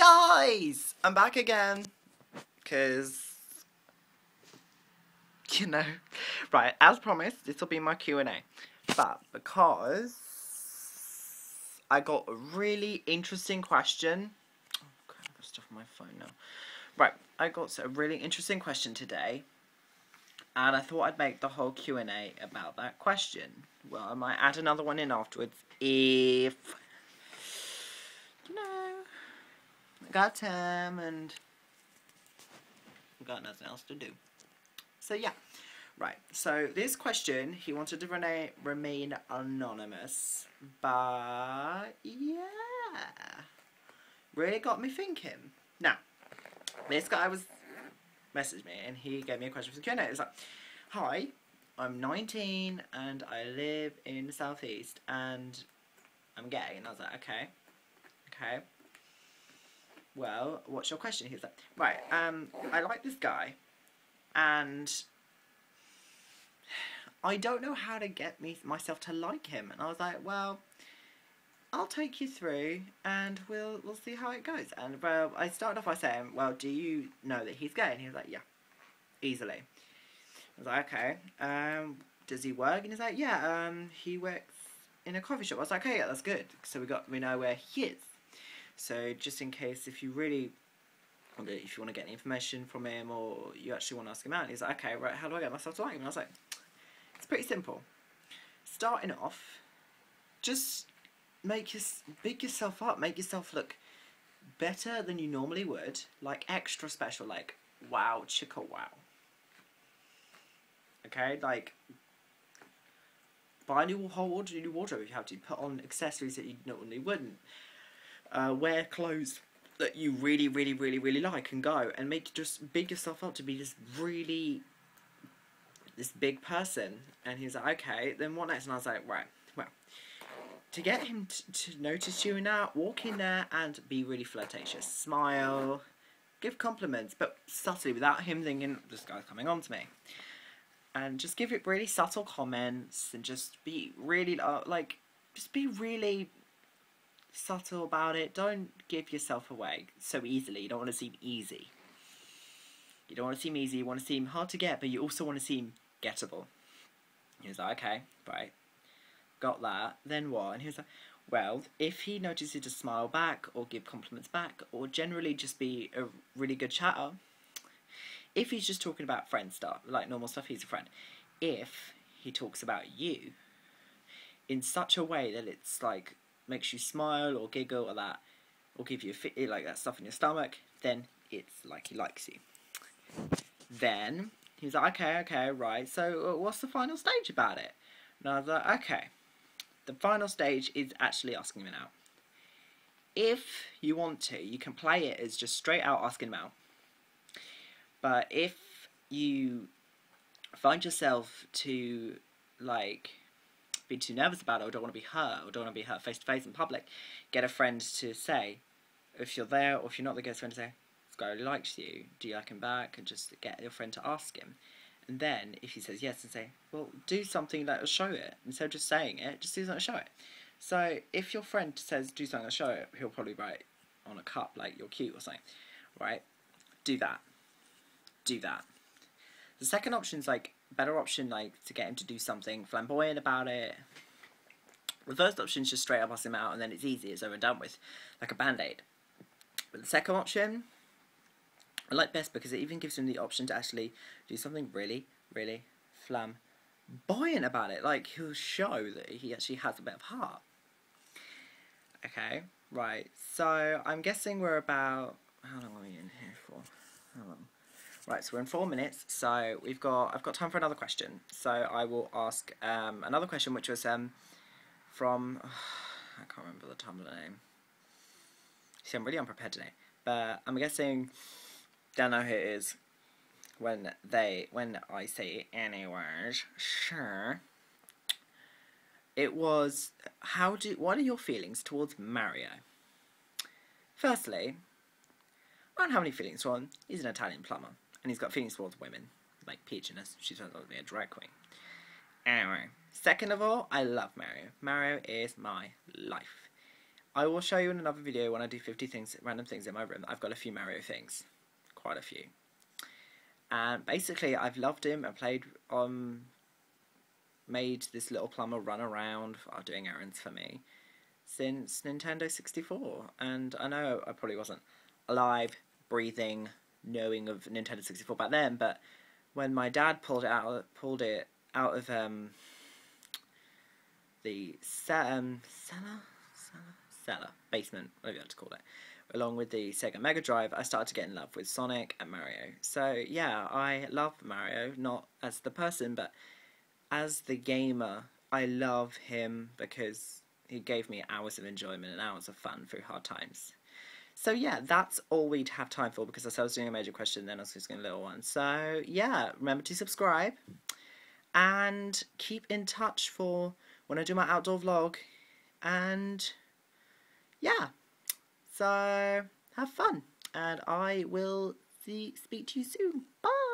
Guys, I'm back again, because, right, as promised, this will be my Q&A, but because I got a really interesting question, oh crap, I've got stuff on my phone now, right, I got a really interesting question today, and I thought I'd make the whole Q&A about that question. Well, I might add another one in afterwards, if, I got time and I've got nothing else to do. So yeah, right. So this question, he wanted to remain anonymous, but yeah, really got me thinking. Now, this guy messaged me and he gave me a question for the Q&A. It was like, hi, I'm 19 and I live in the southeast and I'm gay. And I was like, okay. Well, what's your question? He was like, right, I like this guy, and I don't know how to get myself to like him. And I was like, well, I'll take you through, and we'll see how it goes. And well, I started off by saying, well, do you know that he's gay? And he was like, yeah, easily. I was like, okay, does he work? And he's like, yeah, he works in a coffee shop. I was like, okay, yeah, that's good. So we know where he is. So just in case, if you want to get any information from him or you actually want to ask him out, he's like, okay, right, how do I get myself to like him? And I was like, it's pretty simple. Starting off, just big yourself up, make yourself look better than you normally would, like extra special, like wow, chicka wow. Okay, like buy a new whole new wardrobe if you have to. Put on accessories that you normally wouldn't. Wear clothes that you really like and go and just big yourself up to be this big person. And he's like, okay, then what next? And I was like, right, well, to get him to notice you and that, walk in there and be really flirtatious, smile, give compliments, but subtly, without him thinking this guy's coming on to me. And just give it really subtle comments and just be really just be really subtle about it. Don't give yourself away so easily. You don't want to seem easy. You don't want to seem easy. You want to seem hard to get, but you also want to seem gettable. He was like, okay, right, got that. Then what? And he was like, well, if he notices you to smile back or give compliments back or generally just be a really good chatter, if he's just talking about friend stuff, like normal stuff, he's a friend. If he talks about you in such a way that it's like makes you smile or giggle or that, or give you like that stuff in your stomach, then it's like he likes you. Then he was like, okay, right, so what's the final stage about it? And I was like, okay, the final stage is actually asking him out. If you want to, you can play it as just straight out asking him out. But if you find yourself to be too nervous about it or don't want to be hurt or don't want to be hurt face to face in public, get a friend to say, if you're there or if you're not, get a friend to say, this guy really likes you, do you like him back? And just get your friend to ask him. And then if he says yes, and say, well, do something that will show it. Instead of just saying it, just do something to show it. So if your friend says do something to show it, he'll probably write on a cup like you're cute or something, right? Do that. The second option is better option to get him to do something flamboyant about it. The first option is just straight up ask him out and then it's easy, it's over and done with, like a band-aid. But the second option I like best because it even gives him the option to actually do something really flamboyant about it. Like, he'll show that he actually has a bit of heart. Okay, right, so I'm guessing we're about, how long are we in here for? How long? Right, so we're in 4 minutes, so I've got time for another question. So I will ask another question, which was from, I can't remember the Tumblr name. See, I'm really unprepared today, but I'm guessing, don't know who it is. When I say any words, sure. It was, what are your feelings towards Mario? Firstly, I don't have any feelings for him. He's an Italian plumber. And he's got feelings towards women, like Peach in us. She's supposed to be a drag queen. Anyway, second of all, I love Mario. Mario is my life. I will show you in another video when I do 50 things, random things in my room. I've got a few Mario things. Quite a few. And basically, I've loved him and played, made this little plumber run around doing errands for me since Nintendo 64. And I know I probably wasn't alive, breathing, knowing of Nintendo 64 back then, but when my dad pulled it out of the cellar, basement, whatever you like to call it, along with the Sega Mega Drive, I started to get in love with Sonic and Mario. So yeah, I love Mario, not as the person, but as the gamer. I love him because he gave me hours of enjoyment and hours of fun through hard times. So yeah, that's all we'd have time for, because I said I was doing a major question, then I was just doing a little one. So yeah, remember to subscribe and keep in touch for when I do my outdoor vlog. And yeah, so have fun, and I will speak to you soon. Bye.